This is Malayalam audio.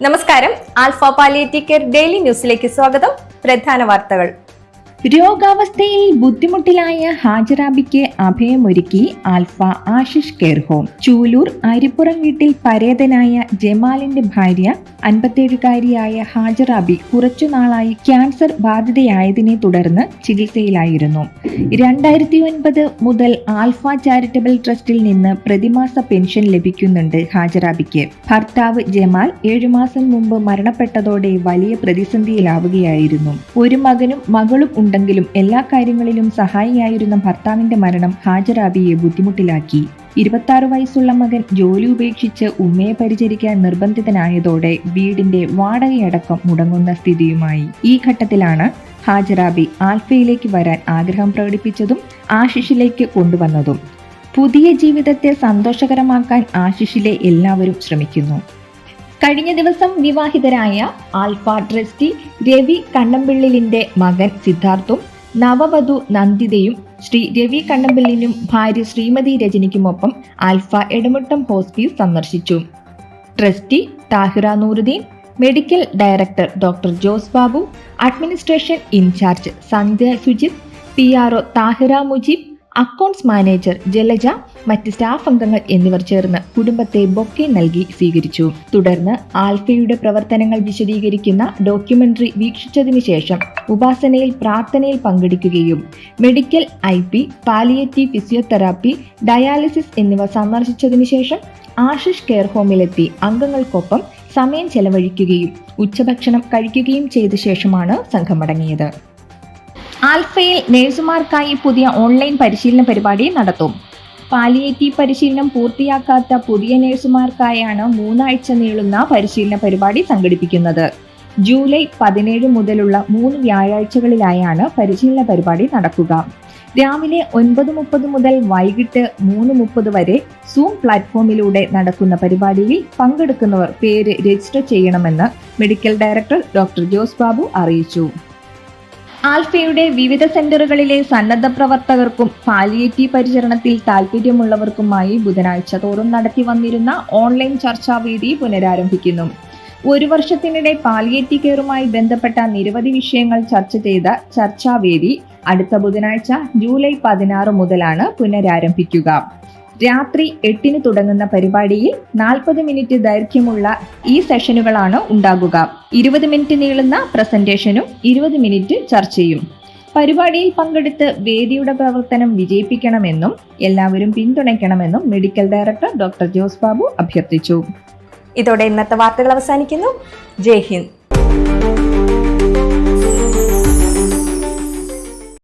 നമസ്കാരം. ആൽഫ പാലിയേറ്റീവ് കെയർ ഡെയിലി ന്യൂസിലേക്ക് സ്വാഗതം. പ്രധാന വാർത്തകൾ. രോഗാവസ്ഥയിൽ ബുദ്ധിമുട്ടിലായ ഹാജറാബിക്ക് അഭയമൊരുക്കി Alpha Ashish care home. Chuloor Arippuram വീട്ടിൽ പരേതനായ ജമാലിന്റെ ഭാര്യ 57-കാരിയായ ഹാജറാബി കുറച്ചുനാളായി ക്യാൻസർ ബാധിതയായതിനെ തുടർന്ന് ചികിത്സയിലായിരുന്നു. 2009 മുതൽ ആൽഫ ചാരിറ്റബിൾ ട്രസ്റ്റിൽ നിന്ന് പ്രതിമാസ പെൻഷൻ ലഭിക്കുന്നുണ്ട് ഹാജറാബിക്ക്. ഭർത്താവ് ജമാൽ 7 മാസം മുമ്പ് മരണപ്പെട്ടതോടെ വലിയ പ്രതിസന്ധിയിലാവുകയായിരുന്നു. ഒരു മകനും മകളും ഉണ്ടെങ്കിലും എല്ലാ കാര്യങ്ങളിലും സഹായിയായിരുന്ന ഭർത്താവിന്റെ മരണം ഹാജറാബിയെ ബുദ്ധിമുട്ടിലാക്കി. 26 വയസ്സുള്ള മകൻ ജോലി ഉപേക്ഷിച്ച് ഉമ്മയെ പരിചരിക്കാൻ നിർബന്ധിതനായതോടെ വീടിന്റെ വാടകയടക്കം മുടങ്ങുന്ന സ്ഥിതിയുമായി. ഈ ഘട്ടത്തിലാണ് ഹാജറാബി ആൽഫയിലേക്ക് വരാൻ ആഗ്രഹം പ്രകടിപ്പിച്ചതും ആശിഷിലേക്ക് കൊണ്ടുവന്നതും. പുതിയ ജീവിതത്തെ സന്തോഷകരമാക്കാൻ ആശിഷിലെ എല്ലാവരും ശ്രമിക്കുന്നു. കഴിഞ്ഞ ദിവസം വിവാഹിതരായ ആൽഫ ട്രസ്റ്റി രവി കണ്ണമ്പിള്ളിലിന്റെ മകൻ സിദ്ധാർത്ഥും നവവധു നന്ദിതയും ശ്രീ രവി കണ്ണമ്പിള്ളിനും ഭാര്യ ശ്രീമതി രജനിക്കുമൊപ്പം ആൽഫ എടമുട്ടം ഹോസ്പീസ് സന്ദർശിച്ചു. Trustee Thahira Nooruddeen, medical director doctor Jose Babu, administration in charge Sandhya Sujith, PRO Thahira Mujeeb, accounts manager Jalaja, മറ്റ് സ്റ്റാഫ് അംഗങ്ങൾ എന്നിവർ ചേർന്ന് കുടുംബത്തെ ബൊക്കെ നൽകി സ്വീകരിച്ചു. തുടർന്ന് ആൽഫയുടെ പ്രവർത്തനങ്ങൾ വിശദീകരിക്കുന്ന ഡോക്യുമെന്ററി വീക്ഷിച്ചതിനു ശേഷം ഉപാസനയിൽ പ്രാർത്ഥനയിൽ പങ്കെടുക്കുകയും medical IP, palliative physiotherapy, dialysis എന്നിവ സന്ദർശിച്ചതിനു ശേഷം ആശിഷ് കെയർ ഹോമിലെത്തി അംഗങ്ങൾക്കൊപ്പം സമയം ചെലവഴിക്കുകയും ഉച്ചഭക്ഷണം കഴിക്കുകയും ചെയ്ത ശേഷമാണ് സംഘം മടങ്ങിയത്. ആൽഫയിൽ നഴ്സുമാർക്കായി പുതിയ ഓൺലൈൻ പരിശീലന പരിപാടി നടത്തും. പാലിയേറ്റീവ് പരിശീലനം പൂർത്തിയാക്കാത്ത പുതിയ നഴ്സുമാർക്കായാണ് 3 ആഴ്ച നീളുന്ന പരിശീലന പരിപാടി സംഘടിപ്പിക്കുന്നത്. ജൂലൈ 17 മുതലുള്ള 3 വ്യാഴാഴ്ചകളിലായാണ് പരിശീലന പരിപാടി നടക്കുക. രാവിലെ 9:30 മുതൽ വൈകിട്ട് 3:30 വരെ സൂം പ്ലാറ്റ്ഫോമിലൂടെ നടക്കുന്ന പരിപാടിയിൽ പങ്കെടുക്കുന്നവർ പേര് രജിസ്റ്റർ ചെയ്യണമെന്ന് medical director doctor Jose Babu അറിയിച്ചു. ആൽഫയുടെ വിവിധ സെന്ററുകളിലെ സന്നദ്ധ പ്രവർത്തകർക്കും പാലിയേറ്റീവ് പരിചരണത്തിൽ താൽപര്യമുള്ളവർക്കുമായി ബുധനാഴ്ച തോറും നടത്തി വന്നിരുന്ന ഓൺലൈൻ ചർച്ചാവേദി പുനരാരംഭിക്കുന്നു. 1 വർഷത്തിനിടെ പാലിയേറ്റീവ് കെയറുമായി ബന്ധപ്പെട്ട നിരവധി വിഷയങ്ങൾ ചർച്ച ചെയ്ത ചർച്ചാവേദി അടുത്ത ബുധനാഴ്ച ജൂലൈ 16 മുതലാണ് പുനരാരംഭിക്കുക. രാത്രി 8-ന് തുടങ്ങുന്ന പരിപാടിയിൽ 40 മിനിറ്റ് ദൈർഘ്യമുള്ള ഈ സെഷനുകളാണ് ഉണ്ടാകുക. 20 മിനിറ്റ് നീളുന്ന പ്രസന്റേഷനും 20 മിനിറ്റ് ചർച്ചയും. പരിപാടിയിൽ പങ്കെടുത്ത് വേദിയുടെ പ്രവർത്തനം വിജയിപ്പിക്കണമെന്നും എല്ലാവരും പിന്തുണയ്ക്കണമെന്നും medical director doctor Jose Babu അഭ്യർത്ഥിച്ചു. ഇതോടെ ഇന്നത്തെ വാർത്തകൾ അവസാനിക്കുന്നു. ജയ് ഹിന്ദ്.